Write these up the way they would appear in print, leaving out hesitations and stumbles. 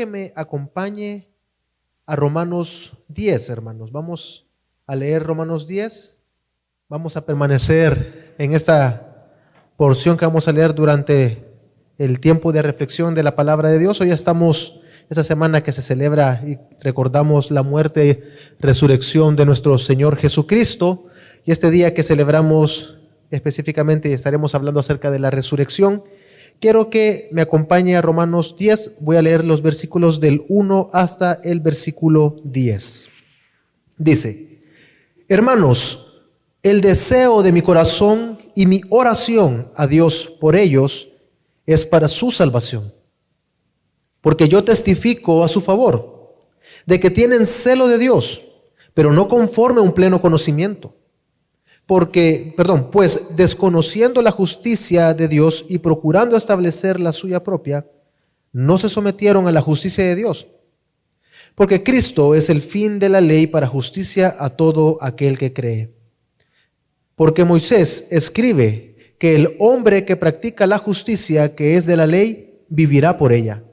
que me acompañe a Romanos 10, hermanos. Vamos a leer Romanos 10. Vamos a permanecer en esta porción que vamos a leer durante el tiempo de reflexión de la palabra de Dios. Hoy estamos esta semana que se celebra y recordamos la muerte y resurrección de nuestro Señor Jesucristo. Y este día que celebramos específicamente estaremos hablando acerca de la resurrección. Quiero que me acompañe a Romanos 10. Voy a leer los versículos del 1 hasta el versículo 10. Dice: Hermanos, el deseo de mi corazón y mi oración a Dios por ellos es para su salvación. Porque yo testifico a su favor de que tienen celo de Dios, pero no conforme a un pleno conocimiento. Pues desconociendo la justicia de Dios y procurando establecer la suya propia, no se sometieron a la justicia de Dios. Porque Cristo es el fin de la ley para justicia a todo aquel que cree. Porque Moisés escribe que el hombre que practica la justicia que es de la ley, vivirá por ella.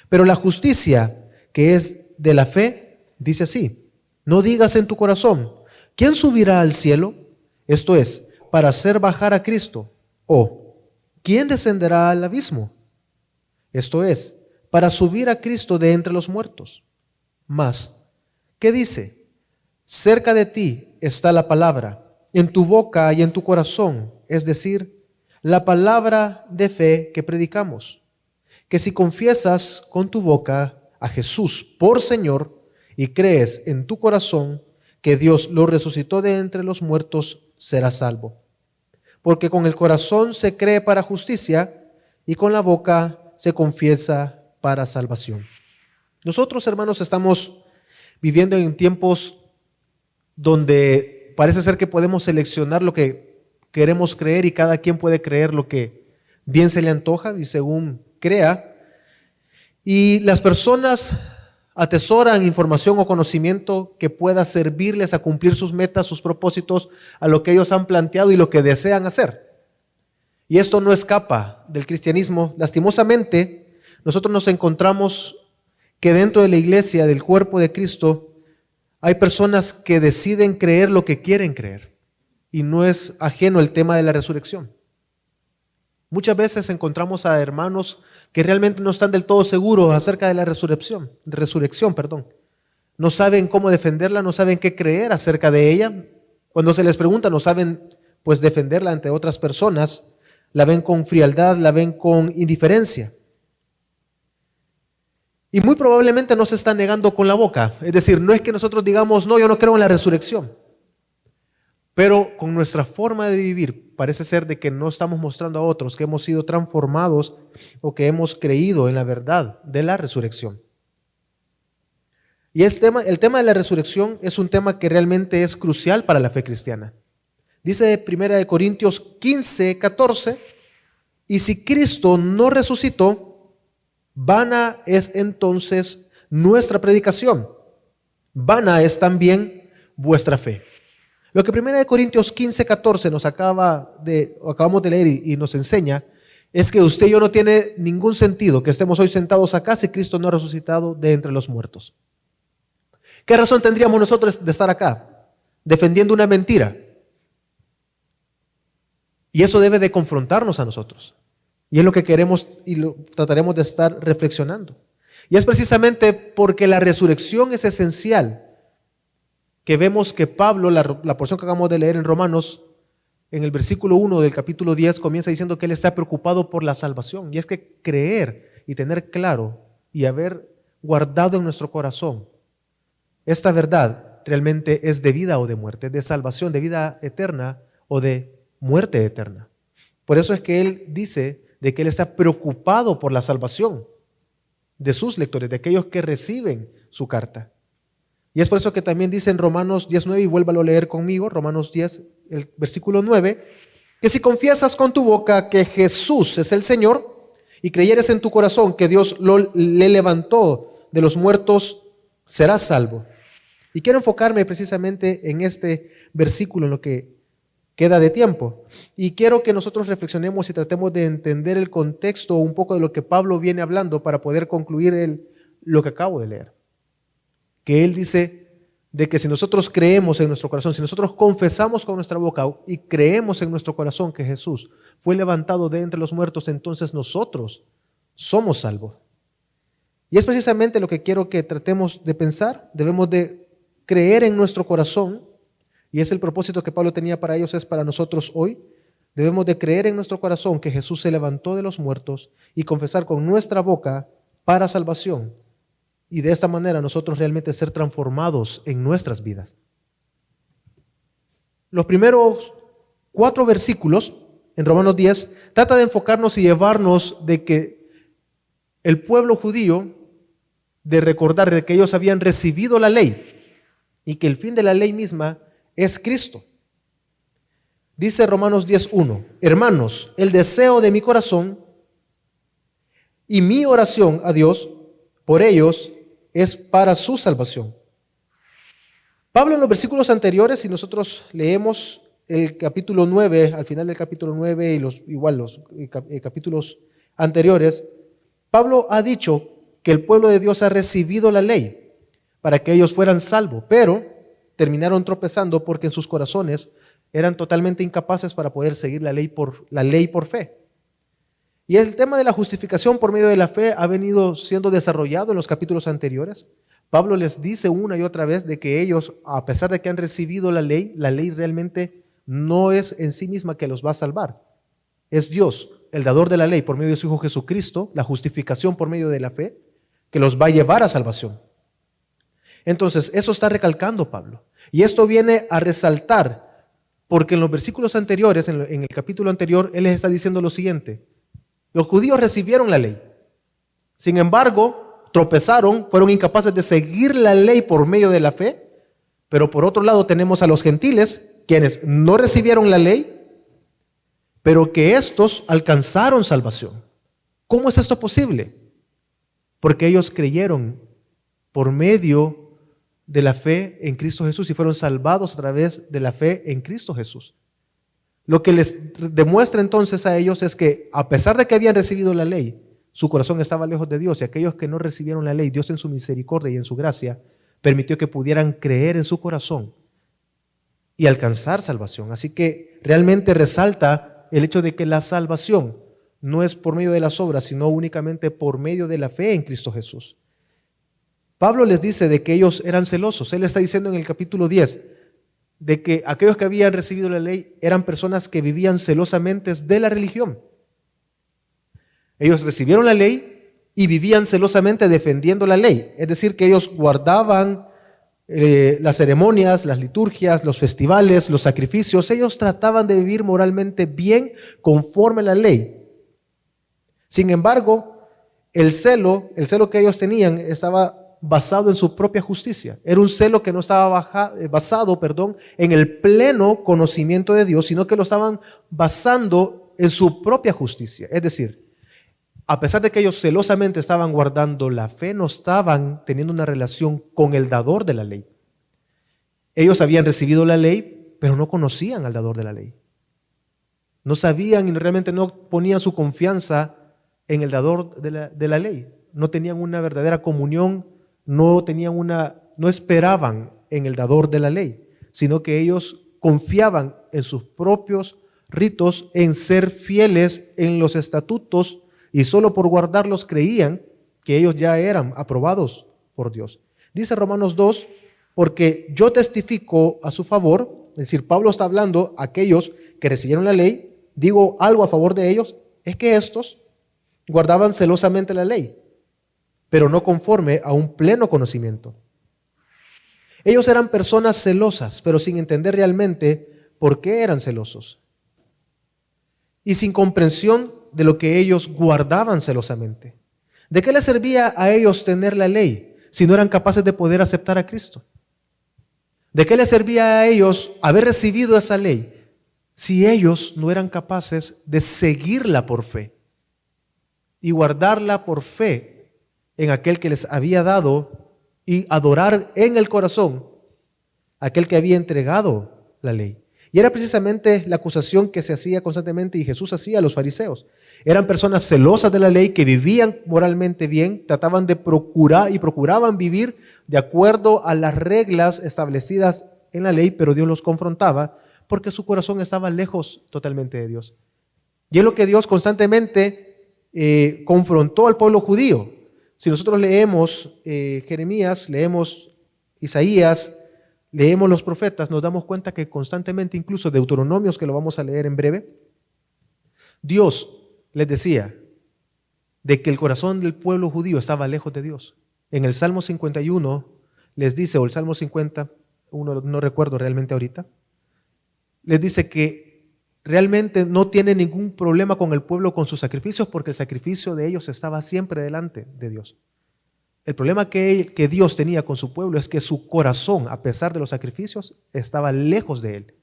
Pero la justicia que es de la fe, dice así: no digas en tu corazón, ¿quién subirá al cielo? Esto es, para hacer bajar a Cristo. O, ¿quién descenderá al abismo? Esto es, para subir a Cristo de entre los muertos. Mas, ¿qué dice? Cerca de ti está la palabra, en tu boca y en tu corazón, es decir, la palabra de fe que predicamos. Que si confiesas con tu boca a Jesús por Señor y crees en tu corazón que Dios lo resucitó de entre los muertos, serás salvo. Porque con el corazón se cree para justicia y con la boca se confiesa para salvación. Nosotros, hermanos, estamos viviendo en tiempos donde parece ser que podemos seleccionar lo que queremos creer y cada quien puede creer lo que bien se le antoja y según crea. Y las personas atesoran información o conocimiento que pueda servirles a cumplir sus metas, sus propósitos, a lo que ellos han planteado y lo que desean hacer. Y esto no escapa del cristianismo. Lastimosamente, nosotros nos encontramos que dentro de la iglesia, del cuerpo de Cristo, hay personas que deciden creer lo que quieren creer. Y no es ajeno el tema de la resurrección. Muchas veces encontramos a hermanos que realmente no están del todo seguros acerca de la resurrección. No saben cómo defenderla, no saben qué creer acerca de ella. Cuando se les pregunta, no saben pues defenderla ante otras personas. La ven con frialdad, la ven con indiferencia. Y muy probablemente no se están negando con la boca. Es decir, no es que nosotros digamos, no, yo no creo en la resurrección. Pero con nuestra forma de vivir parece ser de que no estamos mostrando a otros que hemos sido transformados o que hemos creído en la verdad de la resurrección. Y el tema de la resurrección es un tema que realmente es crucial para la fe cristiana. Dice 1 Corintios 15:14, y si Cristo no resucitó, vana es entonces nuestra predicación, vana es también vuestra fe. Lo que 1 Corintios 15:14 acabamos de leer y nos enseña es que usted y yo no tiene ningún sentido que estemos hoy sentados acá si Cristo no ha resucitado de entre los muertos. ¿Qué razón tendríamos nosotros de estar acá defendiendo una mentira? Y eso debe de confrontarnos a nosotros. Y es lo que queremos y lo trataremos de estar reflexionando. Y es precisamente porque la resurrección es esencial que vemos que Pablo, la porción que acabamos de leer en Romanos, en el versículo 1 del capítulo 10, comienza diciendo que él está preocupado por la salvación. Y es que creer y tener claro y haber guardado en nuestro corazón esta verdad realmente es de vida o de muerte, de salvación, de vida eterna o de muerte eterna. Por eso es que él dice de que él está preocupado por la salvación de sus lectores, de aquellos que reciben su carta. Y es por eso que también dice en Romanos 10:9, y vuélvalo a leer conmigo, Romanos 10, el versículo 9, que si confiesas con tu boca que Jesús es el Señor y creyeres en tu corazón que Dios le levantó de los muertos, serás salvo. Y quiero enfocarme precisamente en este versículo, en lo que queda de tiempo. Y quiero que nosotros reflexionemos y tratemos de entender el contexto un poco de lo que Pablo viene hablando para poder concluir lo que acabo de leer. Que Él dice de que si nosotros creemos en nuestro corazón, si nosotros confesamos con nuestra boca y creemos en nuestro corazón que Jesús fue levantado de entre los muertos, entonces nosotros somos salvos. Y es precisamente lo que quiero que tratemos de pensar. Debemos de creer en nuestro corazón, y es el propósito que Pablo tenía para ellos, es para nosotros hoy. Debemos de creer en nuestro corazón que Jesús se levantó de los muertos y confesar con nuestra boca para salvación. Y de esta manera nosotros realmente ser transformados en nuestras vidas. Los primeros 4 versículos en Romanos 10 trata de enfocarnos y llevarnos de que el pueblo judío, de recordar de que ellos habían recibido la ley y que el fin de la ley misma es Cristo. Dice Romanos 10:1: hermanos, el deseo de mi corazón y mi oración a Dios por ellos es para su salvación. Pablo en los versículos anteriores, si nosotros leemos el capítulo 9, al final del capítulo 9 y los capítulos anteriores, Pablo ha dicho que el pueblo de Dios ha recibido la ley para que ellos fueran salvos, pero terminaron tropezando porque en sus corazones eran totalmente incapaces para poder seguir la ley por fe. Y el tema de la justificación por medio de la fe ha venido siendo desarrollado en los capítulos anteriores. Pablo les dice una y otra vez de que ellos, a pesar de que han recibido la ley realmente no es en sí misma que los va a salvar. Es Dios, el dador de la ley, por medio de su Hijo Jesucristo, la justificación por medio de la fe, que los va a llevar a salvación. Entonces, eso está recalcando Pablo. Y esto viene a resaltar, porque en los versículos anteriores, en el capítulo anterior, él les está diciendo lo siguiente: los judíos recibieron la ley. Sin embargo, tropezaron, fueron incapaces de seguir la ley por medio de la fe. Pero por otro lado tenemos a los gentiles, quienes no recibieron la ley, pero que estos alcanzaron salvación. ¿Cómo es esto posible? Porque ellos creyeron por medio de la fe en Cristo Jesús y fueron salvados a través de la fe en Cristo Jesús. Lo que les demuestra entonces a ellos es que a pesar de que habían recibido la ley, su corazón estaba lejos de Dios, y aquellos que no recibieron la ley, Dios en su misericordia y en su gracia permitió que pudieran creer en su corazón y alcanzar salvación. Así que realmente resalta el hecho de que la salvación no es por medio de las obras, sino únicamente por medio de la fe en Cristo Jesús. Pablo les dice de que ellos eran celosos. Él está diciendo en el capítulo 10 de que aquellos que habían recibido la ley eran personas que vivían celosamente de la religión. Ellos recibieron la ley y vivían celosamente defendiendo la ley. Es decir, que ellos guardaban las ceremonias, las liturgias, los festivales, los sacrificios. Ellos trataban de vivir moralmente bien conforme a la ley. Sin embargo, el celo que ellos tenían estaba basado en su propia justicia. Era un celo que no estaba basado en el pleno conocimiento de Dios, sino que lo estaban basando en su propia justicia. Es decir, a pesar de que ellos celosamente estaban guardando la fe, no estaban teniendo una relación con el dador de la ley. Ellos habían recibido la ley, pero no conocían al dador de la ley. No sabían y realmente no ponían su confianza en el dador de la ley. No tenían una verdadera comunión, no esperaban en el dador de la ley, sino que ellos confiaban en sus propios ritos, en ser fieles en los estatutos, y solo por guardarlos creían que ellos ya eran aprobados por Dios. Dice Romanos 2, porque yo testifico a su favor, es decir, Pablo está hablando a aquellos que recibieron la ley, digo algo a favor de ellos, es que estos guardaban celosamente la ley, pero no conforme a un pleno conocimiento. Ellos eran personas celosas, pero sin entender realmente por qué eran celosos, y sin comprensión de lo que ellos guardaban celosamente. ¿De qué les servía a ellos tener la ley si no eran capaces de poder aceptar a Cristo? ¿De qué les servía a ellos haber recibido esa ley si ellos no eran capaces de seguirla por fe y guardarla por fe en aquel que les había dado y adorar en el corazón a aquel que había entregado la ley? Y era precisamente la acusación que se hacía constantemente y Jesús hacía a los fariseos. Eran personas celosas de la ley que vivían moralmente bien, trataban de procurar y procuraban vivir de acuerdo a las reglas establecidas en la ley, pero Dios los confrontaba porque su corazón estaba lejos totalmente de Dios. Y es lo que Dios constantemente confrontó al pueblo judío. Si nosotros leemos Jeremías, leemos Isaías, leemos los profetas, nos damos cuenta que constantemente, incluso Deuteronomios, que lo vamos a leer en breve, Dios les decía de que el corazón del pueblo judío estaba lejos de Dios. En el Salmo 51 les dice, o el Salmo 50, no recuerdo realmente ahorita, les dice que realmente no tiene ningún problema con el pueblo con sus sacrificios porque el sacrificio de ellos estaba siempre delante de Dios. El problema que Dios tenía con su pueblo es que su corazón, a pesar de los sacrificios, estaba lejos de Él.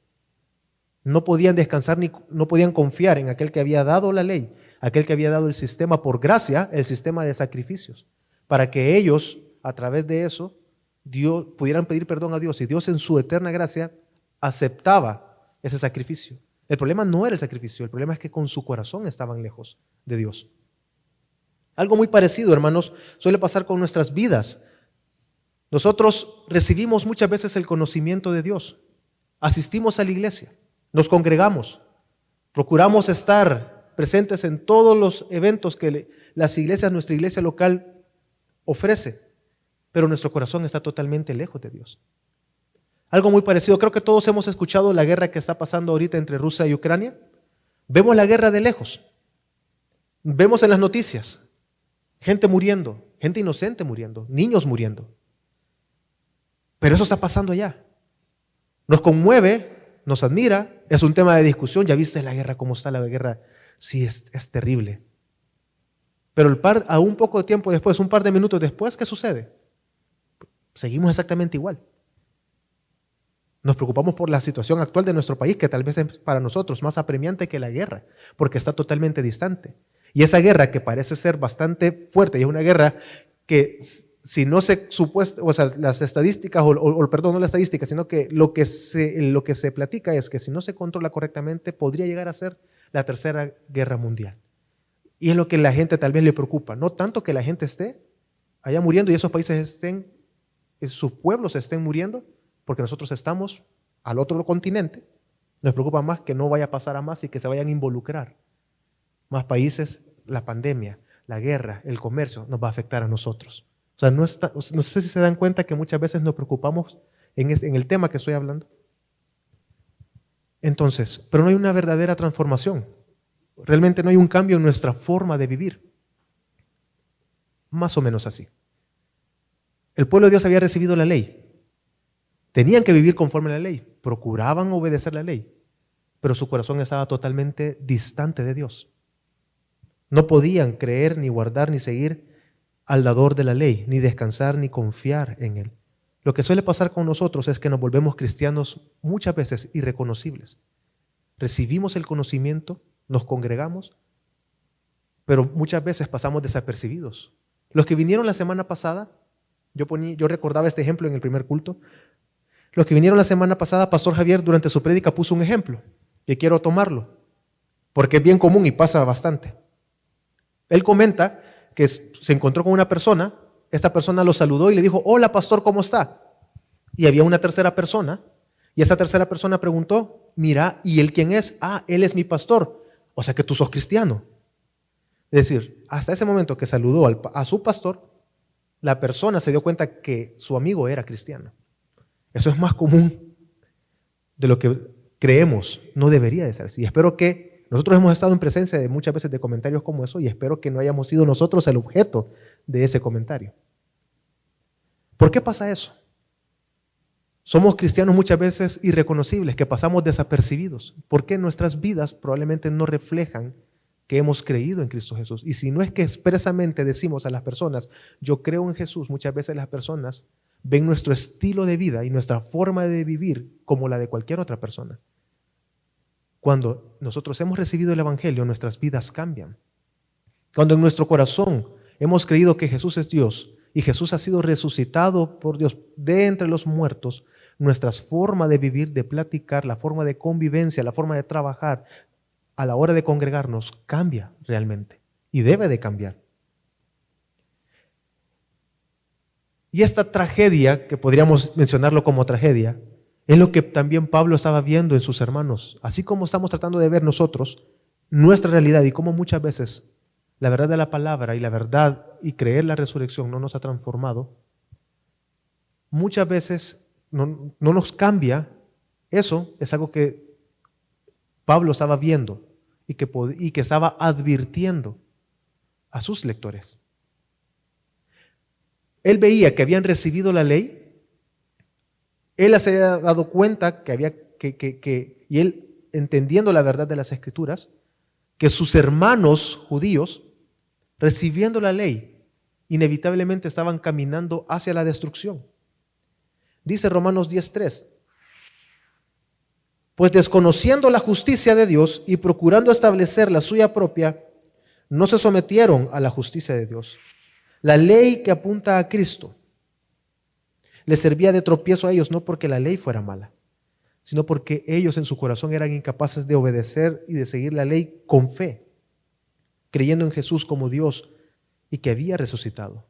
No podían descansar ni no podían confiar en aquel que había dado la ley, aquel que había dado el sistema por gracia, el sistema de sacrificios, para que ellos, a través de eso, Dios, pudieran pedir perdón a Dios y Dios en su eterna gracia aceptaba ese sacrificio. El problema no era el sacrificio, el problema es que con su corazón estaban lejos de Dios. Algo muy parecido, hermanos, suele pasar con nuestras vidas. Nosotros recibimos muchas veces el conocimiento de Dios, asistimos a la iglesia, nos congregamos, procuramos estar presentes en todos los eventos que las iglesias, nuestra iglesia local ofrece, pero nuestro corazón está totalmente lejos de Dios. Algo muy parecido, creo que todos hemos escuchado la guerra que está pasando ahorita entre Rusia y Ucrania. Vemos la guerra de lejos, vemos en las noticias gente muriendo, gente inocente muriendo, niños muriendo. Pero eso está pasando allá. Nos conmueve, nos admira, es un tema de discusión. Ya viste la guerra, cómo está la guerra. Sí, es terrible. Pero a un poco de tiempo después, un par de minutos después, ¿qué sucede? Seguimos exactamente igual. Nos preocupamos por la situación actual de nuestro país, que tal vez es para nosotros más apremiante que la guerra, porque está totalmente distante. Y esa guerra que parece ser bastante fuerte, y es una guerra que si no se supuesta, o sea, las estadísticas, perdón, no las estadísticas, sino que lo que se platica es que si no se controla correctamente, podría llegar a ser la tercera guerra mundial. Y es lo que la gente tal vez le preocupa, no tanto que la gente esté allá muriendo y esos países sus pueblos estén muriendo, porque nosotros estamos al otro continente. Nos preocupa más que no vaya a pasar a más y que se vayan a involucrar más países. La pandemia, la guerra, el comercio nos va a afectar a nosotros. O sea, no sé si se dan cuenta que muchas veces nos preocupamos en el tema que estoy hablando. Entonces, pero no hay una verdadera transformación. Realmente no hay un cambio en nuestra forma de vivir. Más o menos así. El pueblo de Dios había recibido la ley. Tenían que vivir conforme a la ley. Procuraban obedecer la ley. Pero su corazón estaba totalmente distante de Dios. No podían creer, ni guardar, ni seguir al dador de la ley, ni descansar, ni confiar en Él. Lo que suele pasar con nosotros es que nos volvemos cristianos muchas veces irreconocibles. Recibimos el conocimiento, nos congregamos, pero muchas veces pasamos desapercibidos. Los que vinieron la semana pasada, yo recordaba este ejemplo en el primer culto. Los que vinieron la semana pasada, Pastor Javier durante su prédica puso un ejemplo, que quiero tomarlo, porque es bien común y pasa bastante. Él comenta que se encontró con una persona, esta persona lo saludó y le dijo, hola pastor, ¿cómo está? Y había una tercera persona, y esa tercera persona preguntó, mira, ¿y él quién es? Ah, él es mi pastor, o sea que tú sos cristiano. Es decir, hasta ese momento que saludó a su pastor, la persona se dio cuenta que su amigo era cristiano. Eso es más común de lo que creemos, no debería de ser así. Espero que nosotros hemos estado en presencia de muchas veces de comentarios como eso y espero que no hayamos sido nosotros el objeto de ese comentario. ¿Por qué pasa eso? Somos cristianos muchas veces irreconocibles, que pasamos desapercibidos, porque nuestras vidas probablemente no reflejan que hemos creído en Cristo Jesús. Y si no es que expresamente decimos a las personas, yo creo en Jesús, muchas veces las personas ven nuestro estilo de vida y nuestra forma de vivir como la de cualquier otra persona. Cuando nosotros hemos recibido el Evangelio, nuestras vidas cambian. Cuando en nuestro corazón hemos creído que Jesús es Dios y Jesús ha sido resucitado por Dios de entre los muertos, nuestra forma de vivir, de platicar, la forma de convivencia, la forma de trabajar, a la hora de congregarnos, cambia realmente y debe de cambiar. Y esta tragedia, que podríamos mencionarlo como tragedia, es lo que también Pablo estaba viendo en sus hermanos. Así como estamos tratando de ver nosotros nuestra realidad y cómo muchas veces la verdad de la palabra y la verdad y creer la resurrección no nos ha transformado, muchas veces no nos cambia. Eso es algo que Pablo estaba viendo y que estaba advirtiendo a sus lectores. Él veía que habían recibido la ley, él se había dado cuenta y él, entendiendo la verdad de las Escrituras, que sus hermanos judíos, recibiendo la ley, inevitablemente estaban caminando hacia la destrucción. Dice Romanos 10:3, pues desconociendo la justicia de Dios y procurando establecer la suya propia, no se sometieron a la justicia de Dios. La ley que apunta a Cristo les servía de tropiezo a ellos, no porque la ley fuera mala, sino porque ellos en su corazón eran incapaces de obedecer y de seguir la ley con fe, creyendo en Jesús como Dios y que había resucitado.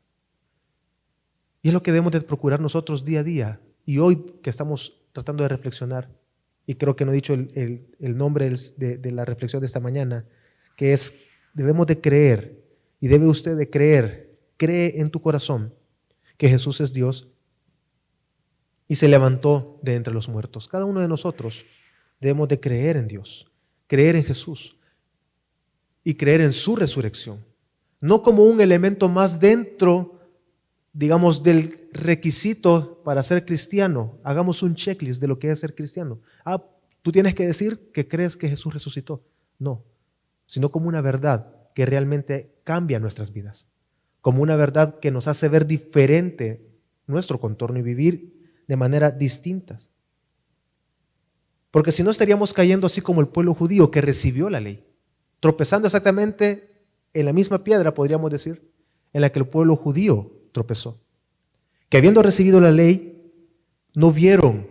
Y es lo que debemos de procurar nosotros día a día. Y hoy que estamos tratando de reflexionar, y creo que no he dicho el nombre de la reflexión de esta mañana, que es, debemos de creer, y debe usted de creer, cree en tu corazón que Jesús es Dios y se levantó de entre los muertos. Cada uno de nosotros debemos de creer en Dios, creer en Jesús y creer en su resurrección. No como un elemento más dentro, digamos, del requisito para ser cristiano. Hagamos un checklist de lo que es ser cristiano. Tú tienes que decir que crees que Jesús resucitó. No, sino como una verdad que realmente cambia nuestras vidas. Como una verdad que nos hace ver diferente nuestro contorno y vivir de manera distintas. Porque si no estaríamos cayendo así como el pueblo judío que recibió la ley, tropezando exactamente en la misma piedra, podríamos decir, en la que el pueblo judío tropezó. Que habiendo recibido la ley, no vieron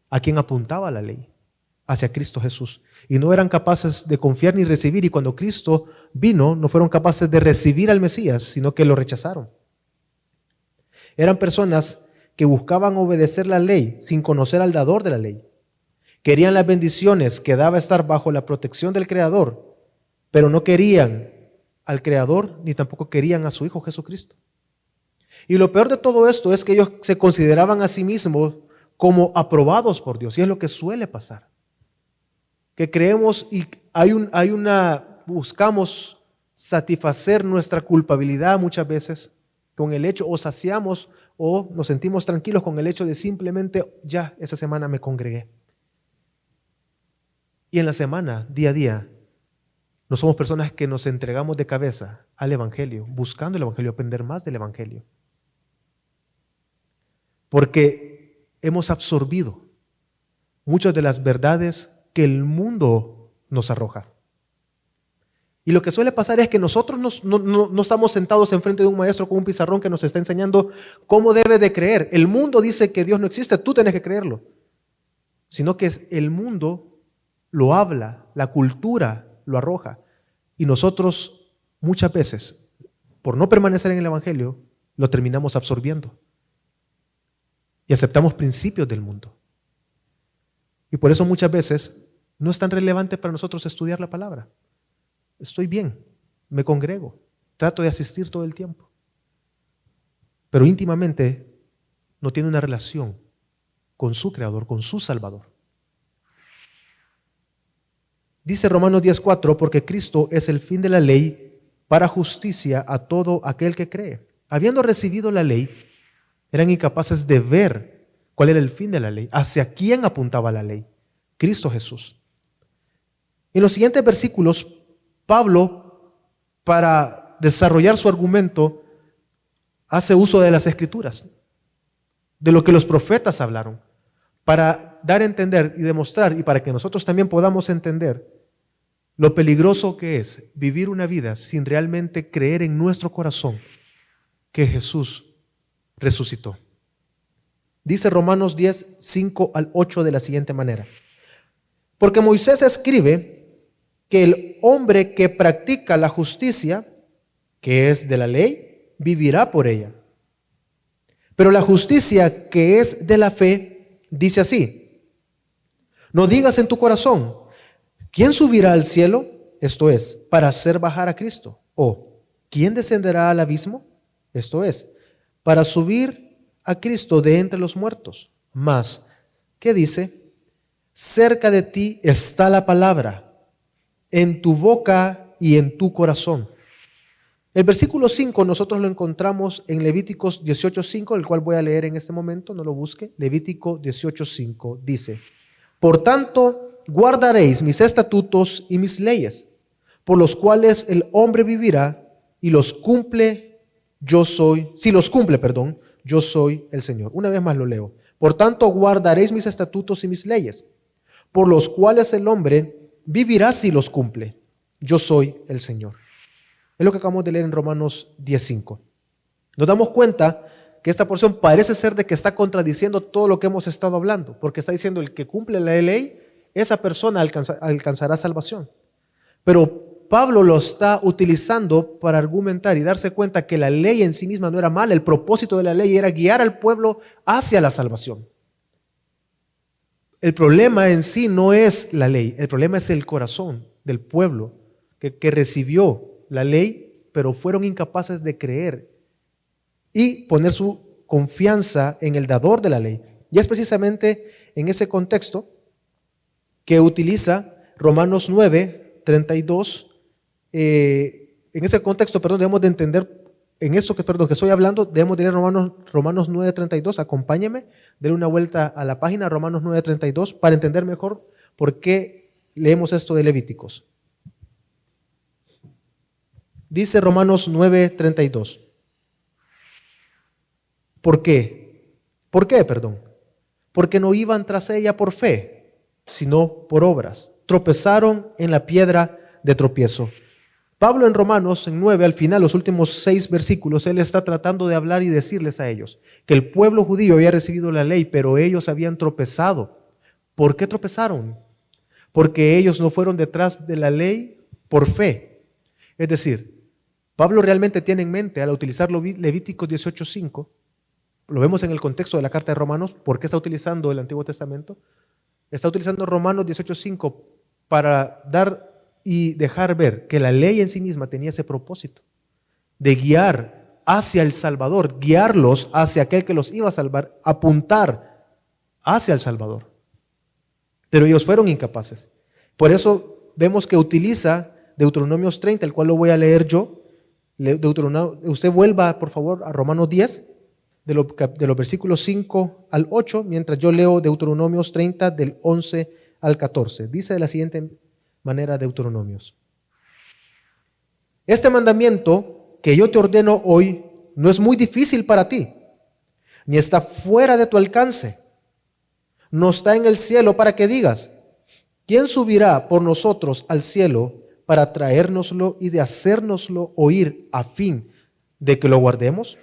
a quién apuntaba la ley, hacia Cristo Jesús. Y no eran capaces de confiar ni recibir. Y cuando Cristo vino, no fueron capaces de recibir al Mesías, sino que lo rechazaron. Eran personas que buscaban obedecer la ley sin conocer al dador de la ley. Querían las bendiciones que daba estar bajo la protección del Creador, pero no querían al Creador ni tampoco querían a su Hijo Jesucristo. Y lo peor de todo esto es que ellos se consideraban a sí mismos como aprobados por Dios. Y es lo que suele pasar. Que creemos y buscamos satisfacer nuestra culpabilidad muchas veces con el hecho, o saciamos o nos sentimos tranquilos con el hecho de simplemente, ya, esa semana me congregué. Y en la semana, día a día, no somos personas que nos entregamos de cabeza al Evangelio, buscando el Evangelio, aprender más del Evangelio. Porque hemos absorbido muchas de las verdades que el mundo nos arroja. Y lo que suele pasar es que nosotros no estamos sentados enfrente de un maestro con un pizarrón que nos está enseñando cómo debe de creer. El mundo dice que Dios no existe, tú tienes que creerlo. Sino que el mundo lo habla, la cultura lo arroja. Y nosotros muchas veces, por no permanecer en el Evangelio, lo terminamos absorbiendo. Y aceptamos principios del mundo. Y por eso muchas veces no es tan relevante para nosotros estudiar la palabra. Estoy bien, me congrego, trato de asistir todo el tiempo. Pero íntimamente no tiene una relación con su Creador, con su Salvador. Dice Romanos 10:4, porque Cristo es el fin de la ley para justicia a todo aquel que cree. Habiendo recibido la ley, eran incapaces de ver cuál era el fin de la ley, hacia quién apuntaba la ley, Cristo Jesús. En los siguientes versículos, Pablo, para desarrollar su argumento, hace uso de las Escrituras, de lo que los profetas hablaron, para dar a entender y demostrar, y para que nosotros también podamos entender lo peligroso que es vivir una vida sin realmente creer en nuestro corazón que Jesús resucitó. Dice Romanos 10, 5 al 8 de la siguiente manera. Porque Moisés escribe que el hombre que practica la justicia, que es de la ley, vivirá por ella. Pero la justicia que es de la fe dice así: no digas en tu corazón, ¿quién subirá al cielo? Esto es, para hacer bajar a Cristo. O, ¿quién descenderá al abismo? Esto es, para subir a Cristo de entre los muertos. Mas, ¿qué dice? Cerca de ti está la palabra, en tu boca y en tu corazón. El versículo 5 nosotros lo encontramos en Levíticos 18:5, el cual voy a leer en este momento, no lo busque. Levítico 18:5 dice: por tanto, guardaréis mis estatutos y mis leyes, por los cuales el hombre vivirá, y los cumple, si los cumple, yo soy el Señor. Una vez más lo leo. Por tanto, guardaréis mis estatutos y mis leyes, por los cuales el hombre vivirá si los cumple. Yo soy el Señor. Es lo que acabamos de leer en Romanos 10:5. Nos damos cuenta que esta porción parece ser de que está contradiciendo todo lo que hemos estado hablando, porque está diciendo el que cumple la ley, esa persona alcanzará salvación. Pero Pablo lo está utilizando para argumentar y darse cuenta que la ley en sí misma no era mala. El propósito de la ley era guiar al pueblo hacia la salvación. El problema en sí no es la ley, el problema es el corazón del pueblo que recibió la ley, pero fueron incapaces de creer y poner su confianza en el dador de la ley. Y es precisamente en ese contexto que utiliza Romanos 9:32. En ese contexto, debemos de entender, en esto que estoy hablando, debemos de leer Romanos 9:32. Acompáñeme, denle una vuelta a la página, Romanos 9:32, para entender mejor por qué leemos esto de Levíticos. Dice Romanos 9:32. ¿Por qué? Porque no iban tras ella por fe, sino por obras. Tropezaron en la piedra de tropiezo. Pablo en Romanos 9, al final, los últimos 6 versículos, él está tratando de hablar y decirles a ellos que el pueblo judío había recibido la ley, pero ellos habían tropezado. ¿Por qué tropezaron? Porque ellos no fueron detrás de la ley por fe. Es decir, Pablo realmente tiene en mente, al utilizar Levíticos 18:5, lo vemos en el contexto de la carta de Romanos. ¿Por qué está utilizando el Antiguo Testamento? Está utilizando Romanos 18:5 para dar y dejar ver que la ley en sí misma tenía ese propósito de guiar hacia el Salvador, guiarlos hacia aquel que los iba a salvar, apuntar hacia el Salvador. Pero ellos fueron incapaces. Por eso vemos que utiliza Deuteronomios 30, el cual lo voy a leer yo. Usted vuelva, por favor, a Romanos 10, de los versículos 5 al 8, mientras yo leo Deuteronomios 30, del 11 al 14. Dice de la siguiente manera Deuteronomios: este mandamiento que yo te ordeno hoy no es muy difícil para ti, ni está fuera de tu alcance. No está en el cielo para que digas: ¿quién subirá por nosotros al cielo para traérnoslo y de hacérnoslo oír a fin de que lo guardemos?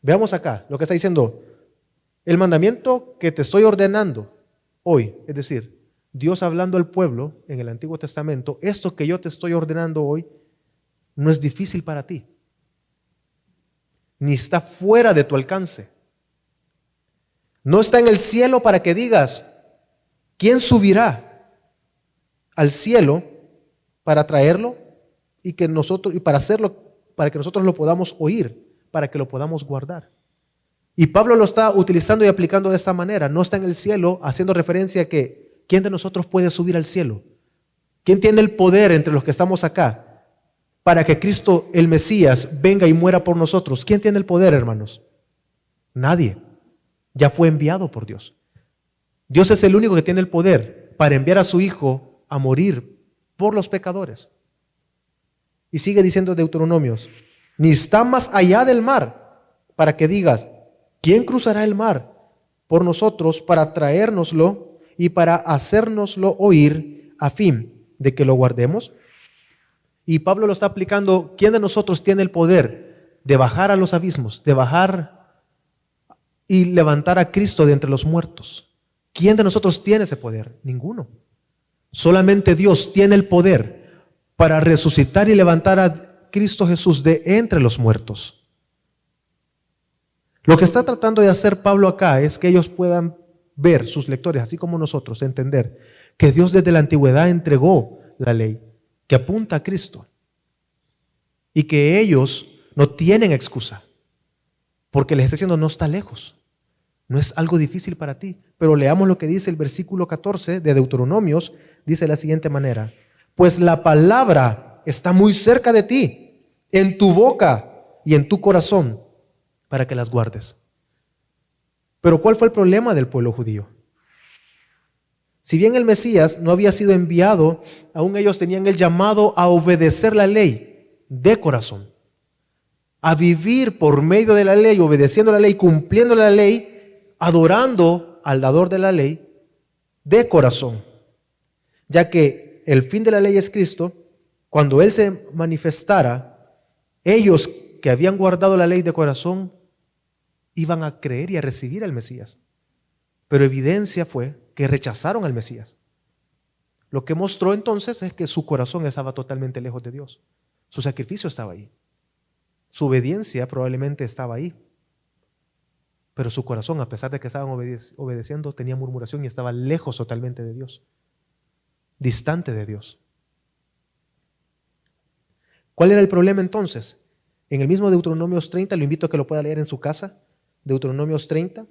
Veamos acá lo que está diciendo. El mandamiento que te estoy ordenando hoy, es decir, Dios hablando al pueblo en el Antiguo Testamento, esto que yo te estoy ordenando hoy no es difícil para ti, ni está fuera de tu alcance. No está en el cielo para que digas: ¿quién subirá al cielo para traerlo y para hacerlo, para que nosotros lo podamos oír, para que lo podamos guardar? Y Pablo lo está utilizando y aplicando de esta manera. No está en el cielo, haciendo referencia a que ¿quién de nosotros puede subir al cielo? ¿Quién tiene el poder entre los que estamos acá para que Cristo, el Mesías, venga y muera por nosotros? ¿Quién tiene el poder, hermanos? Nadie. Ya fue enviado por Dios. Dios es el único que tiene el poder para enviar a su Hijo a morir por los pecadores. Y sigue diciendo Deuteronomios: ni está más allá del mar para que digas: ¿quién cruzará el mar por nosotros para traérnoslo y para hacérnoslo oír a fin de que lo guardemos? Y Pablo lo está aplicando. ¿Quién de nosotros tiene el poder de bajar a los abismos, de bajar y levantar a Cristo de entre los muertos. ¿Quién de nosotros tiene ese poder? Ninguno. Solamente Dios tiene el poder para resucitar y levantar a Cristo Jesús de entre los muertos. Lo que está tratando de hacer Pablo acá es que ellos puedan ver, sus lectores, así como nosotros, entender que Dios desde la antigüedad entregó la ley que apunta a Cristo y que ellos no tienen excusa porque les está diciendo no está lejos, no es algo difícil para ti. Pero leamos lo que dice el versículo 14 de Deuteronomios, dice de la siguiente manera: pues la palabra está muy cerca de ti, en tu boca y en tu corazón, para que las guardes. Pero ¿cuál fue el problema del pueblo judío? Si bien el Mesías no había sido enviado, aún ellos tenían el llamado a obedecer la ley de corazón, a vivir por medio de la ley, obedeciendo la ley, cumpliendo la ley, adorando al dador de la ley de corazón. Ya que el fin de la ley es Cristo, cuando Él se manifestara, ellos que habían guardado la ley de corazón iban a creer y a recibir al Mesías. Pero evidencia fue que rechazaron al Mesías. Lo que mostró entonces es que su corazón estaba totalmente lejos de Dios. Su sacrificio estaba ahí. Su obediencia probablemente estaba ahí. Pero su corazón, a pesar de que estaban obedeciendo, tenía murmuración y estaba lejos totalmente de Dios. Distante de Dios. ¿Cuál era el problema entonces? En el mismo Deuteronomios 30, lo invito a que lo pueda leer en su casa. Deuteronomios 30,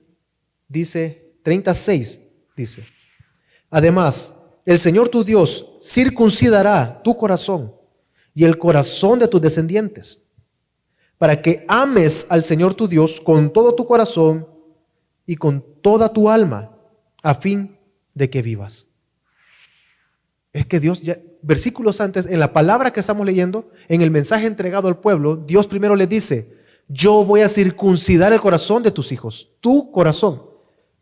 dice, 36, dice: además, el Señor tu Dios circuncidará tu corazón y el corazón de tus descendientes, para que ames al Señor tu Dios con todo tu corazón y con toda tu alma, a fin de que vivas. Es que Dios, ya, versículos antes, en la palabra que estamos leyendo, en el mensaje entregado al pueblo, Dios primero le dice: yo voy a circuncidar el corazón de tus hijos, tu corazón,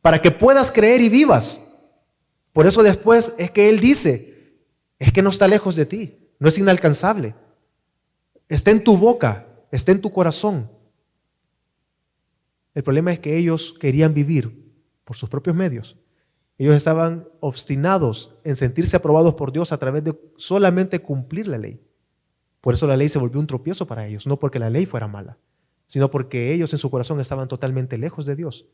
para que puedas creer y vivas. Por eso después es que Él dice, es que no está lejos de ti, no es inalcanzable, está en tu boca, está en tu corazón. El problema es que ellos querían vivir por sus propios medios. Ellos estaban obstinados en sentirse aprobados por Dios a través de solamente cumplir la ley. Por eso la ley se volvió un tropiezo para ellos, no porque la ley fuera mala, sino porque ellos en su corazón estaban totalmente lejos de Dios.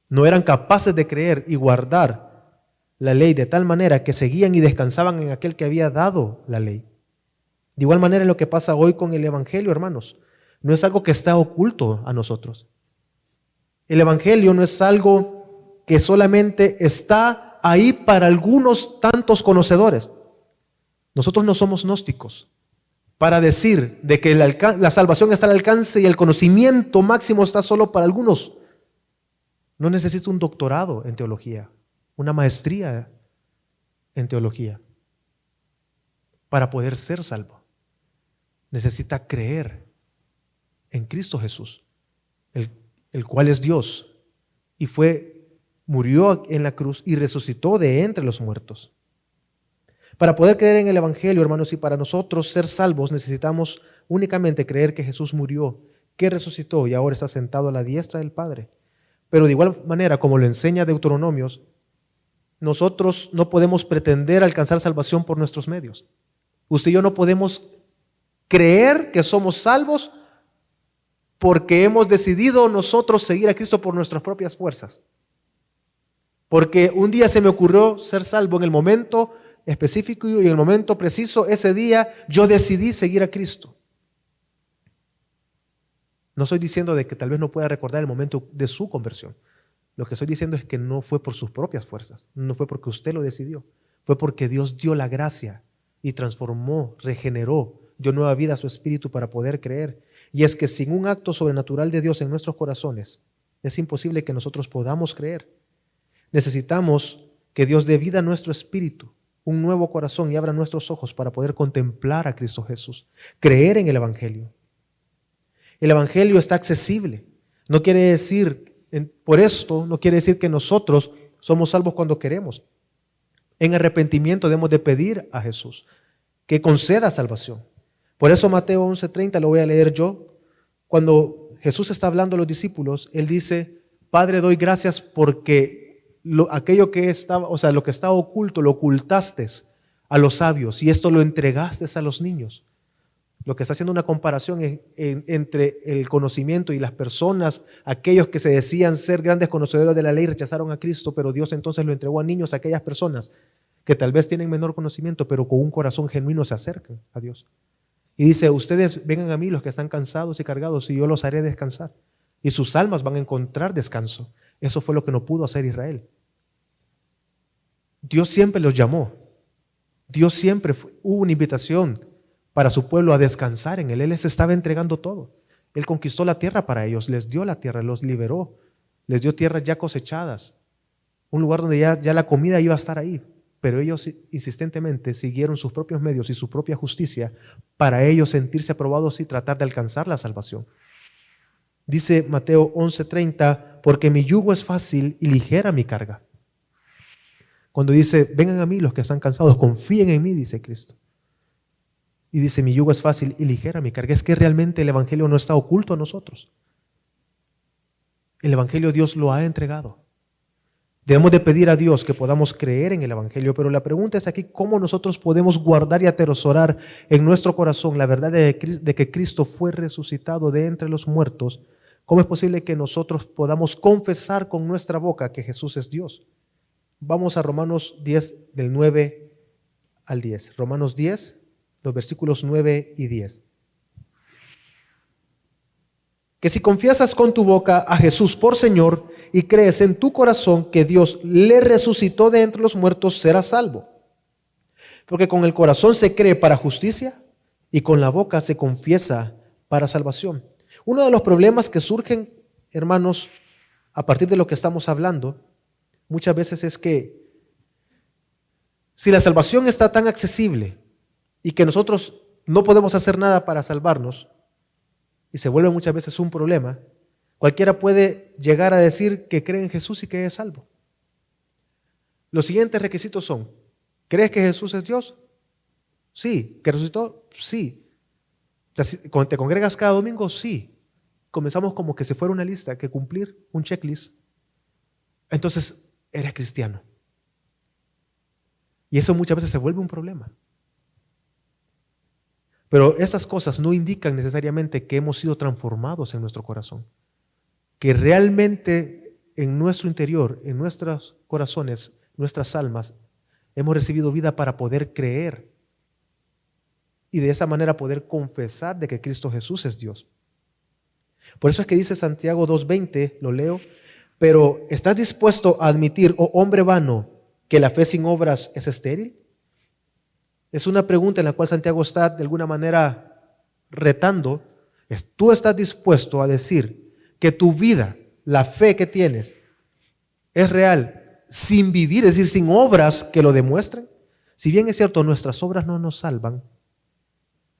No eran capaces de creer y guardar la ley de tal manera que seguían y descansaban en aquel que había dado la ley. De igual manera es lo que pasa hoy con el Evangelio, hermanos. No es algo que está oculto a nosotros. El Evangelio no es algo que solamente está ahí para algunos tantos conocedores. Nosotros no somos gnósticos para decir de que la salvación está al alcance y el conocimiento máximo está solo para algunos. No necesita un doctorado en teología, una maestría en teología para poder ser salvo. Necesita creer en Cristo Jesús, el cual es Dios y murió en la cruz y resucitó de entre los muertos. Para poder creer en el Evangelio, hermanos, y para nosotros ser salvos, necesitamos únicamente creer que Jesús murió, que resucitó y ahora está sentado a la diestra del Padre. Pero de igual manera, como lo enseña Deuteronomios, nosotros no podemos pretender alcanzar salvación por nuestros medios. Usted y yo no podemos creer que somos salvos porque hemos decidido nosotros seguir a Cristo por nuestras propias fuerzas. Porque un día se me ocurrió ser salvo en el momento específico y en el momento preciso, ese día yo decidí seguir a Cristo. No estoy diciendo de que tal vez no pueda recordar el momento de su conversión. Lo que estoy diciendo es que no fue por sus propias fuerzas, no fue porque usted lo decidió, fue porque Dios dio la gracia y transformó, regeneró, dio nueva vida a su espíritu para poder creer. Y es que sin un acto sobrenatural de Dios en nuestros corazones, es imposible que nosotros podamos creer. Necesitamos que Dios dé vida a nuestro espíritu, un nuevo corazón y abra nuestros ojos para poder contemplar a Cristo Jesús, creer en el Evangelio. El Evangelio está accesible. No quiere decir, por esto, no quiere decir que nosotros somos salvos cuando queremos. En arrepentimiento debemos de pedir a Jesús que conceda salvación. Por eso Mateo 11:30 lo voy a leer yo. Cuando Jesús está hablando a los discípulos, Él dice: Padre, doy gracias porque aquello que estaba, o sea, lo que estaba oculto, lo ocultaste a los sabios y esto lo entregaste a los niños. Lo que está haciendo una comparación entre el conocimiento y las personas, aquellos que se decían ser grandes conocedores de la ley, rechazaron a Cristo, pero Dios entonces lo entregó a niños, a aquellas personas que tal vez tienen menor conocimiento, pero con un corazón genuino se acercan a Dios. Y dice, ustedes vengan a mí los que están cansados y cargados y yo los haré descansar. Y sus almas van a encontrar descanso. Eso fue lo que no pudo hacer Israel. Dios siempre los llamó. Dios siempre hubo una invitación para su pueblo a descansar en Él. Él les estaba entregando todo. Él conquistó la tierra para ellos, les dio la tierra, los liberó, les dio tierras ya cosechadas, un lugar donde ya la comida iba a estar ahí. Pero ellos insistentemente siguieron sus propios medios y su propia justicia para ellos sentirse aprobados y tratar de alcanzar la salvación. Dice Mateo 11:30, porque mi yugo es fácil y ligera mi carga. Cuando dice, vengan a mí los que están cansados, confíen en mí, dice Cristo. Y dice, mi yugo es fácil y ligera mi carga. Es que realmente el Evangelio no está oculto a nosotros. El Evangelio Dios lo ha entregado. Debemos de pedir a Dios que podamos creer en el Evangelio, pero la pregunta es aquí, ¿cómo nosotros podemos guardar y atesorar en nuestro corazón la verdad de que Cristo fue resucitado de entre los muertos? ¿Cómo es posible que nosotros podamos confesar con nuestra boca que Jesús es Dios? Vamos a Romanos 10, del 9 al 10. Romanos 10, los versículos 9 y 10. Que si confiesas con tu boca a Jesús por Señor y crees en tu corazón que Dios le resucitó de entre los muertos, serás salvo. Porque con el corazón se cree para justicia y con la boca se confiesa para salvación. Uno de los problemas que surgen, hermanos, a partir de lo que estamos hablando, muchas veces es que si la salvación está tan accesible y que nosotros no podemos hacer nada para salvarnos, y se vuelve muchas veces un problema, cualquiera puede llegar a decir que cree en Jesús y que es salvo. Los siguientes requisitos son, ¿crees que Jesús es Dios? Sí. ¿Que resucitó? Sí. ¿Te congregas cada domingo? Sí. Comenzamos como que si fuera una lista que cumplir, un checklist. Entonces, eres cristiano. Y eso muchas veces se vuelve un problema. Pero estas cosas no indican necesariamente que hemos sido transformados en nuestro corazón. Que realmente en nuestro interior, en nuestros corazones, nuestras almas, hemos recibido vida para poder creer. Y de esa manera poder confesar de que Cristo Jesús es Dios. Por eso es que dice Santiago 2:20, lo leo, pero ¿estás dispuesto a admitir, oh hombre vano, que la fe sin obras es estéril? Es una pregunta en la cual Santiago está de alguna manera retando. ¿Tú estás dispuesto a decir que tu vida, la fe que tienes, es real sin vivir, es decir, sin obras que lo demuestren? Si bien es cierto, nuestras obras no nos salvan,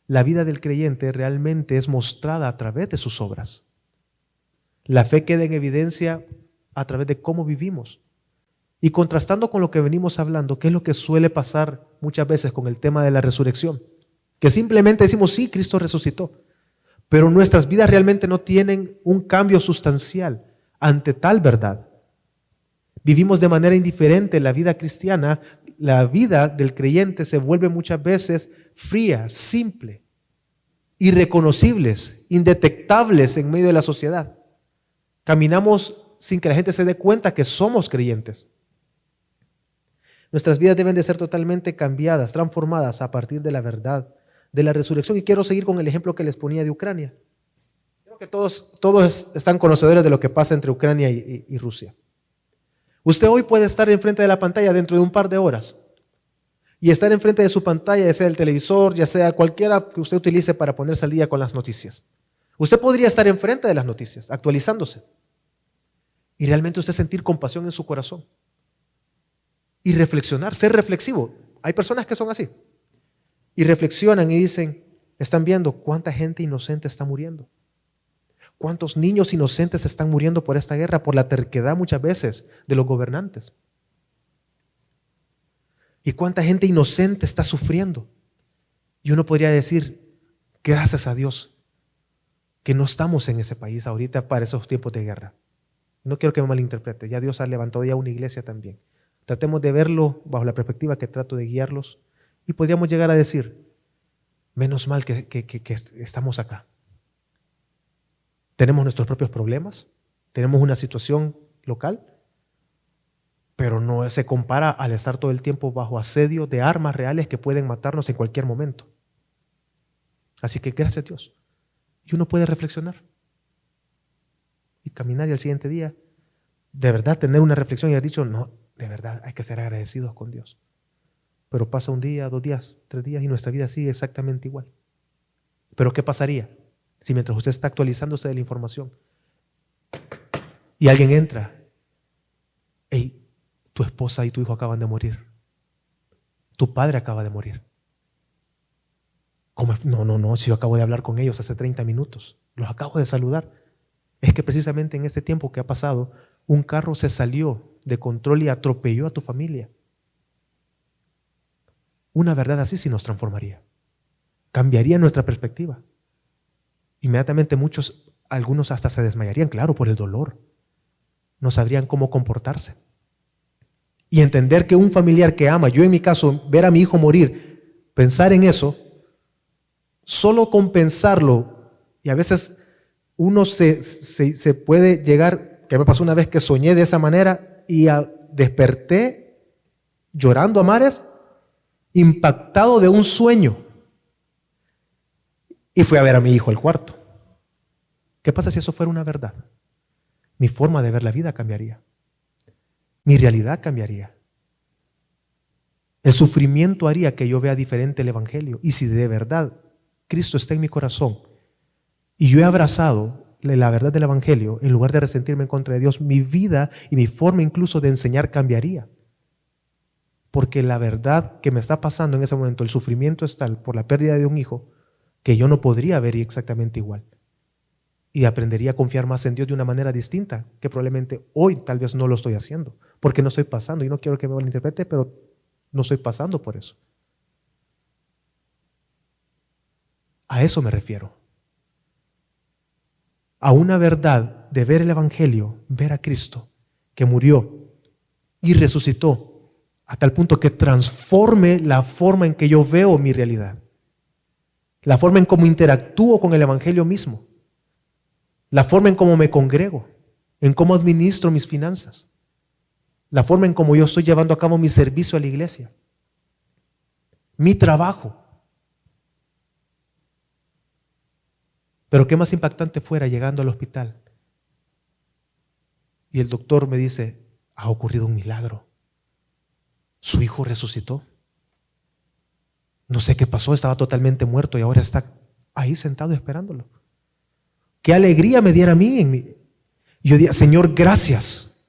la vida del creyente realmente es mostrada a través de sus obras. La fe queda en evidencia a través de cómo vivimos. Y contrastando con lo que venimos hablando, ¿qué es lo que suele pasar muchas veces con el tema de la resurrección? Que simplemente decimos, sí, Cristo resucitó, pero nuestras vidas realmente no tienen un cambio sustancial ante tal verdad. Vivimos de manera indiferente la vida cristiana, la vida del creyente se vuelve muchas veces fría, simple, irreconocibles, indetectables en medio de la sociedad. Caminamos sin que la gente se dé cuenta que somos creyentes. Nuestras vidas deben de ser totalmente cambiadas, transformadas a partir de la verdad de la resurrección. Y quiero seguir con el ejemplo que les ponía de Ucrania. Creo que todos están conocedores de lo que pasa entre Ucrania y Rusia. Usted hoy puede estar enfrente de la pantalla dentro de un par de horas y estar enfrente de su pantalla, ya sea el televisor, ya sea cualquiera que usted utilice para ponerse al día con las noticias. Usted podría estar enfrente de las noticias, actualizándose, y realmente usted sentir compasión en su corazón y reflexionar, ser reflexivo. Hay personas que son así y reflexionan y dicen, están viendo cuánta gente inocente está muriendo. ¿Cuántos niños inocentes están muriendo por esta guerra, por la terquedad muchas veces de los gobernantes? ¿Y cuánta gente inocente está sufriendo? Y uno podría decir, gracias a Dios, que no estamos en ese país ahorita para esos tiempos de guerra. No quiero que me malinterprete, ya Dios ha levantado ya una iglesia también. Tratemos de verlo bajo la perspectiva que trato de guiarlos y podríamos llegar a decir, menos mal que estamos acá. Tenemos nuestros propios problemas, tenemos una situación local, pero no se compara al estar todo el tiempo bajo asedio de armas reales que pueden matarnos en cualquier momento. Así que gracias a Dios. Y uno puede reflexionar y caminar y al siguiente día de verdad tener una reflexión y haber dicho, no, de verdad hay que ser agradecidos con Dios. Pero pasa un día, 2 días, 3 días y nuestra vida sigue exactamente igual. Pero ¿qué pasaría si mientras usted está actualizándose de la información y alguien entra, hey, tu esposa y tu hijo acaban de morir, tu padre acaba de morir? ¿Cómo? No, si yo acabo de hablar con ellos hace 30 minutos, los acabo de saludar. Es que precisamente en este tiempo que ha pasado, un carro se salió de control y atropelló a tu familia. Una verdad así sí nos transformaría, cambiaría nuestra perspectiva. Inmediatamente algunos hasta se desmayarían, claro, por el dolor. No sabrían cómo comportarse. Y entender que un familiar que ama, yo en mi caso, ver a mi hijo morir, pensar en eso, solo con pensarlo, y a veces uno se puede llegar, que me pasó una vez que soñé de esa manera y desperté llorando a mares, impactado de un sueño. Y fui a ver a mi hijo al cuarto. ¿Qué pasa si eso fuera una verdad? Mi forma de ver la vida cambiaría. Mi realidad cambiaría. El sufrimiento haría que yo vea diferente el Evangelio. Y si de verdad Cristo está en mi corazón y yo he abrazado la verdad del Evangelio, en lugar de resentirme en contra de Dios, mi vida y mi forma incluso de enseñar cambiaría. Porque la verdad que me está pasando en ese momento, el sufrimiento es tal por la pérdida de un hijo, que yo no podría ver exactamente igual. Y aprendería a confiar más en Dios de una manera distinta, que probablemente hoy tal vez no lo estoy haciendo, porque no estoy pasando, y no quiero que me malinterprete, pero no estoy pasando por eso. A eso me refiero. A una verdad de ver el Evangelio, ver a Cristo, que murió y resucitó, a tal punto que transforme la forma en que yo veo mi realidad, la forma en cómo interactúo con el Evangelio mismo, la forma en cómo me congrego, en cómo administro mis finanzas, la forma en cómo yo estoy llevando a cabo mi servicio a la iglesia, mi trabajo. Pero qué más impactante fuera llegando al hospital y el doctor me dice, ha ocurrido un milagro. Su hijo resucitó. No sé qué pasó, estaba totalmente muerto y ahora está ahí sentado esperándolo. Qué alegría me diera a mí. Y yo diría, Señor, gracias.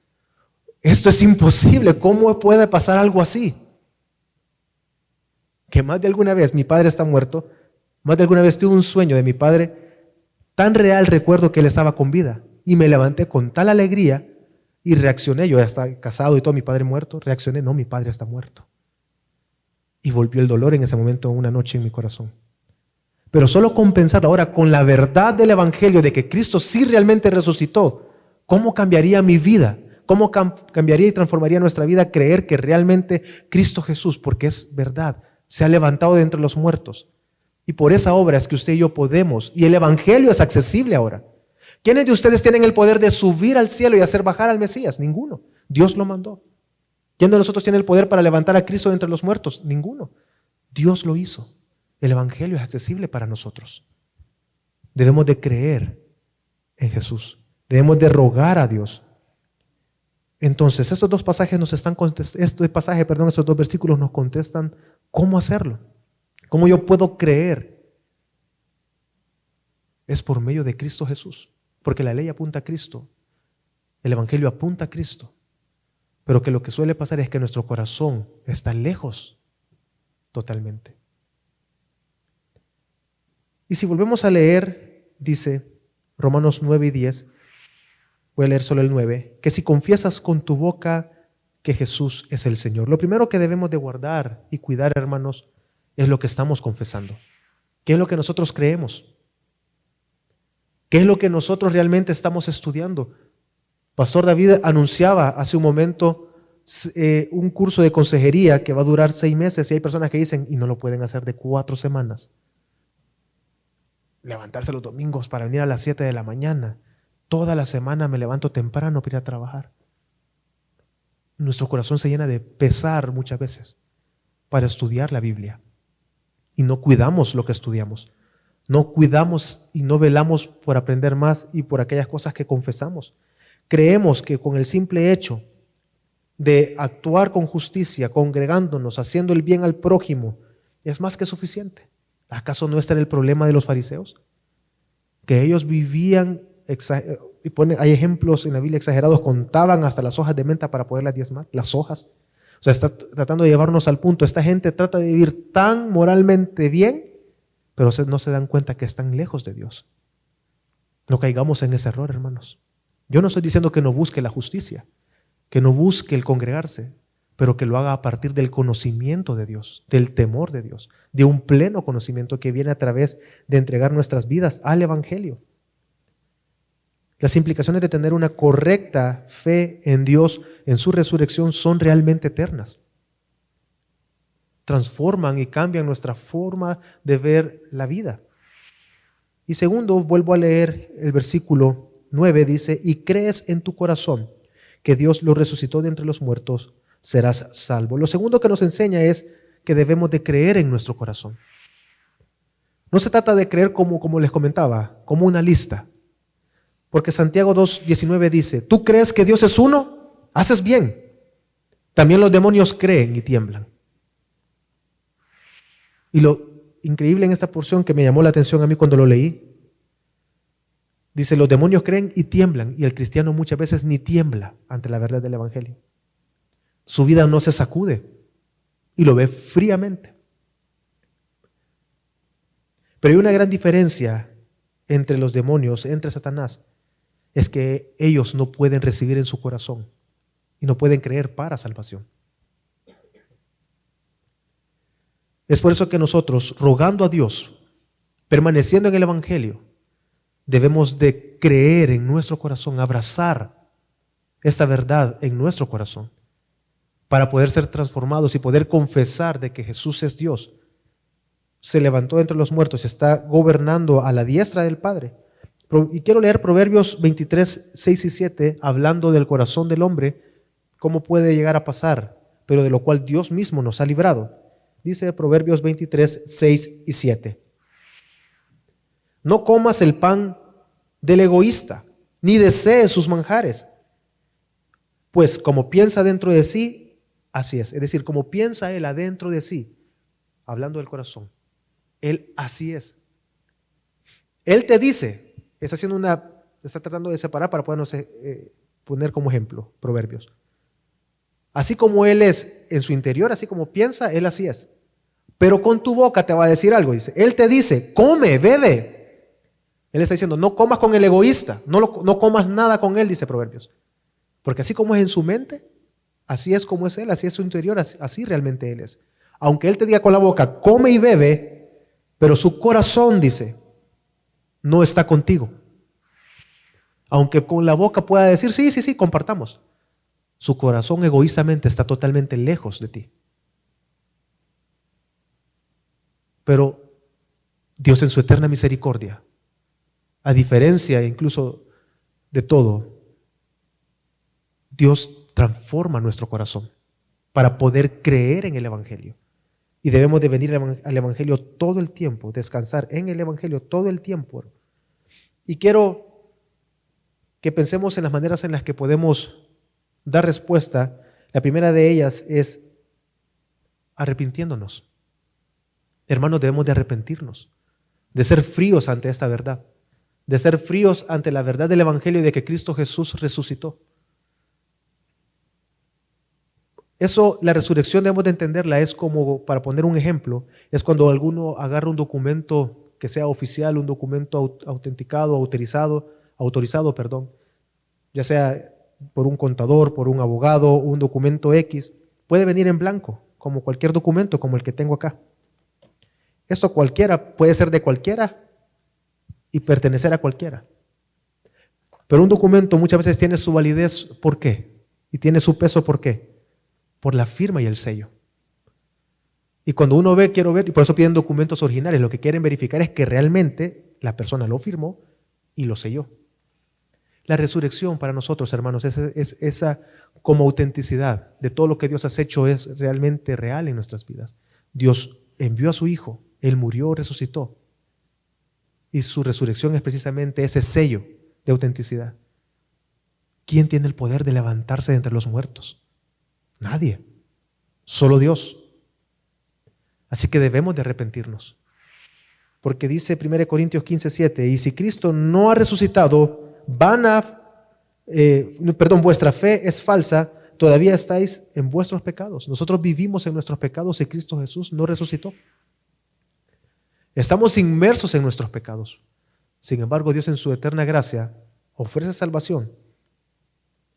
Esto es imposible. ¿Cómo puede pasar algo así? Que más de alguna vez mi padre está muerto, más de alguna vez tuve un sueño de mi padre. Tan real recuerdo que él estaba con vida y me levanté con tal alegría y reaccioné. Yo ya estaba casado y todo, mi padre muerto. Reaccioné, no, mi padre está muerto. Y volvió el dolor en ese momento, una noche en mi corazón. Pero solo con pensar ahora con la verdad del Evangelio de que Cristo sí realmente resucitó, ¿cómo cambiaría mi vida? ¿Cómo cambiaría y transformaría nuestra vida creer que realmente Cristo Jesús, porque es verdad, se ha levantado de entre los muertos? Y por esa obra es que usted y yo podemos, y el Evangelio es accesible ahora. ¿Quiénes de ustedes tienen el poder de subir al cielo y hacer bajar al Mesías? Ninguno. Dios lo mandó. ¿Quién de nosotros tiene el poder para levantar a Cristo de entre los muertos? Ninguno. Dios lo hizo. El Evangelio es accesible para nosotros. Debemos de creer en Jesús. Debemos de rogar a Dios. Entonces, estos dos versículos nos contestan cómo hacerlo. ¿Cómo yo puedo creer? Es por medio de Cristo Jesús. Porque la ley apunta a Cristo. El Evangelio apunta a Cristo. Pero que lo que suele pasar es que nuestro corazón está lejos totalmente. Y si volvemos a leer, dice Romanos 9 y 10, voy a leer solo el 9, que si confiesas con tu boca que Jesús es el Señor. Lo primero que debemos de guardar y cuidar, hermanos, es lo que estamos confesando. ¿Qué es lo que nosotros creemos? ¿Qué es lo que nosotros realmente estamos estudiando? Pastor David anunciaba hace un momento un curso de consejería que va a durar 6 meses y hay personas que dicen, y no lo pueden hacer de 4 semanas. Levantarse los domingos para venir a las 7 de la mañana. Toda la semana me levanto temprano para ir a trabajar. Nuestro corazón se llena de pesar muchas veces para estudiar la Biblia. Y no cuidamos lo que estudiamos. No cuidamos y no velamos por aprender más y por aquellas cosas que confesamos. Creemos que con el simple hecho de actuar con justicia, congregándonos, haciendo el bien al prójimo, es más que suficiente. ¿Acaso no está el problema de los fariseos? Que ellos vivían, hay ejemplos en la Biblia exagerados, contaban hasta las hojas de menta para poderlas diezmar, las hojas. O sea, está tratando de llevarnos al punto. Esta gente trata de vivir tan moralmente bien, pero no se dan cuenta que están lejos de Dios. No caigamos en ese error, hermanos. Yo no estoy diciendo que no busque la justicia, que no busque el congregarse, pero que lo haga a partir del conocimiento de Dios, del temor de Dios, de un pleno conocimiento que viene a través de entregar nuestras vidas al Evangelio. Las implicaciones de tener una correcta fe en Dios, en su resurrección, son realmente eternas. Transforman y cambian nuestra forma de ver la vida. Y segundo, vuelvo a leer el versículo 9, dice, y crees en tu corazón que Dios lo resucitó de entre los muertos, serás salvo. Lo segundo que nos enseña es que debemos de creer en nuestro corazón. No se trata de creer como les comentaba, como una lista. Porque Santiago 2:19 dice, ¿tú crees que Dios es uno? Haces bien. También los demonios creen y tiemblan. Y lo increíble en esta porción que me llamó la atención a mí cuando lo leí, dice, los demonios creen y tiemblan, y el cristiano muchas veces ni tiembla ante la verdad del Evangelio. Su vida no se sacude y lo ve fríamente. Pero hay una gran diferencia entre los demonios, entre Satanás, es que ellos no pueden recibir en su corazón y no pueden creer para salvación. Es por eso que nosotros, rogando a Dios, permaneciendo en el Evangelio, debemos de creer en nuestro corazón, abrazar esta verdad en nuestro corazón, para poder ser transformados y poder confesar de que Jesús es Dios. Se levantó entre los muertos y está gobernando a la diestra del Padre. Y quiero leer Proverbios 23, 6 y 7, hablando del corazón del hombre, cómo puede llegar a pasar, pero de lo cual Dios mismo nos ha librado. Dice Proverbios 23, 6 y 7. No comas el pan del egoísta, ni desees sus manjares, pues como piensa dentro de sí, así es. Es decir, como piensa él adentro de sí, hablando del corazón, él así es. Él te dice, está tratando de separar para podernos poner como ejemplo, Proverbios. Así como él es en su interior, así como piensa, él así es. Pero con tu boca te va a decir algo, dice. Él te dice, come, bebe. Él está diciendo, no comas con el egoísta, no comas nada con él, dice Proverbios. Porque así como es en su mente, así es como es él, así es su interior, así realmente él es. Aunque él te diga con la boca, come y bebe, pero su corazón, dice, no está contigo. Aunque con la boca pueda decir, sí, compartamos. Su corazón egoístamente está totalmente lejos de ti. Pero Dios en su eterna misericordia, a diferencia incluso de todo, Dios transforma nuestro corazón para poder creer en el Evangelio. Y debemos de venir al Evangelio todo el tiempo, descansar en el Evangelio todo el tiempo. Y quiero que pensemos en las maneras en las que podemos dar respuesta. La primera de ellas es arrepintiéndonos. Hermanos, debemos de arrepentirnos, de ser fríos ante esta verdad, de ser fríos ante la verdad del Evangelio y de que Cristo Jesús resucitó. Eso, la resurrección debemos de entenderla, es como, para poner un ejemplo, es cuando alguno agarra un documento que sea oficial, un documento autenticado, autorizado, ya sea por un contador, por un abogado, un documento X, puede venir en blanco, como cualquier documento, como el que tengo acá. Esto cualquiera, puede ser de cualquiera y pertenecer a cualquiera. Pero un documento muchas veces tiene su validez, ¿por qué? Y tiene su peso, ¿por qué? Por la firma y el sello. Y cuando uno ve, quiero ver, y por eso piden documentos originales, lo que quieren verificar es que realmente la persona lo firmó y lo selló. La resurrección para nosotros, hermanos, es esa como autenticidad de todo lo que Dios ha hecho es realmente real en nuestras vidas. Dios envió a su Hijo, Él murió, resucitó. Y su resurrección es precisamente ese sello de autenticidad. ¿Quién tiene el poder de levantarse de entre los muertos? Nadie, solo Dios. Así que debemos de arrepentirnos. Porque dice 1 Corintios 15:7, y si Cristo no ha resucitado, vuestra fe es falsa, todavía estáis en vuestros pecados. Nosotros vivimos en nuestros pecados y Cristo Jesús no resucitó. Estamos inmersos en nuestros pecados. Sin embargo, Dios en su eterna gracia ofrece salvación.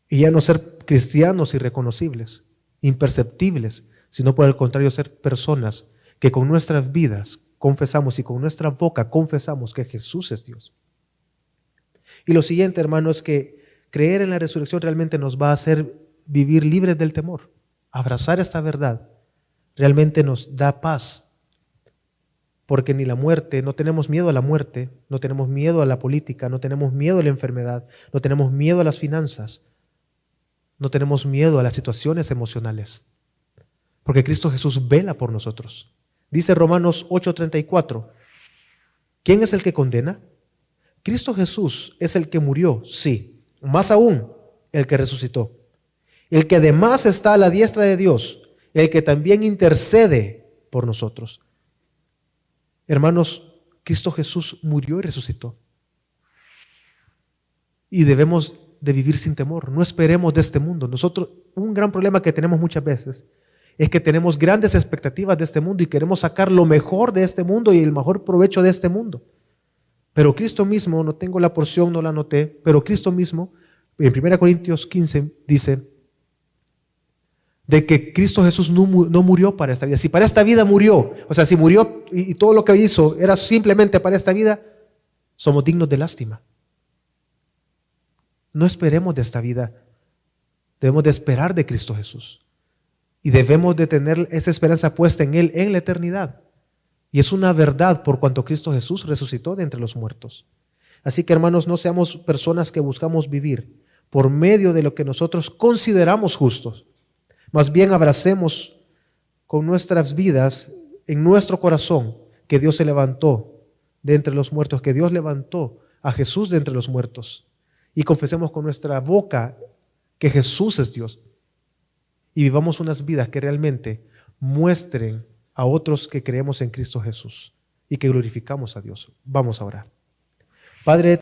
Y ya no ser cristianos irreconocibles, imperceptibles, sino por el contrario ser personas que con nuestras vidas confesamos y con nuestra boca confesamos que Jesús es Dios. Y lo siguiente, hermano, es que creer en la resurrección realmente nos va a hacer vivir libres del temor. Abrazar esta verdad realmente nos da paz. Porque ni la muerte, no tenemos miedo a la muerte, no tenemos miedo a la política, no tenemos miedo a la enfermedad, no tenemos miedo a las finanzas, no tenemos miedo a las situaciones emocionales. Porque Cristo Jesús vela por nosotros. Dice Romanos 8:34, ¿quién es el que condena? Cristo Jesús es el que murió, sí, más aún el que resucitó, el que además está a la diestra de Dios, el que también intercede por nosotros. Hermanos, Cristo Jesús murió y resucitó. Y debemos de vivir sin temor, no esperemos de este mundo. Nosotros, un gran problema que tenemos muchas veces es que tenemos grandes expectativas de este mundo y queremos sacar lo mejor de este mundo y el mejor provecho de este mundo. Pero Cristo mismo, no tengo la porción, no la anoté, pero Cristo mismo, en 1 Corintios 15, dice de que Cristo Jesús no murió para esta vida. Si para esta vida murió, o sea, si murió y todo lo que hizo era simplemente para esta vida, somos dignos de lástima. No esperemos de esta vida, debemos de esperar de Cristo Jesús. Y debemos de tener esa esperanza puesta en Él en la eternidad. Y es una verdad por cuanto Cristo Jesús resucitó de entre los muertos. Así que, hermanos, no seamos personas que buscamos vivir por medio de lo que nosotros consideramos justos. Más bien abracemos con nuestras vidas, en nuestro corazón, que Dios se levantó de entre los muertos, que Dios levantó a Jesús de entre los muertos. Y confesemos con nuestra boca que Jesús es Dios. Y vivamos unas vidas que realmente muestren a otros que creemos en Cristo Jesús y que glorificamos a Dios. Vamos a orar. Padre,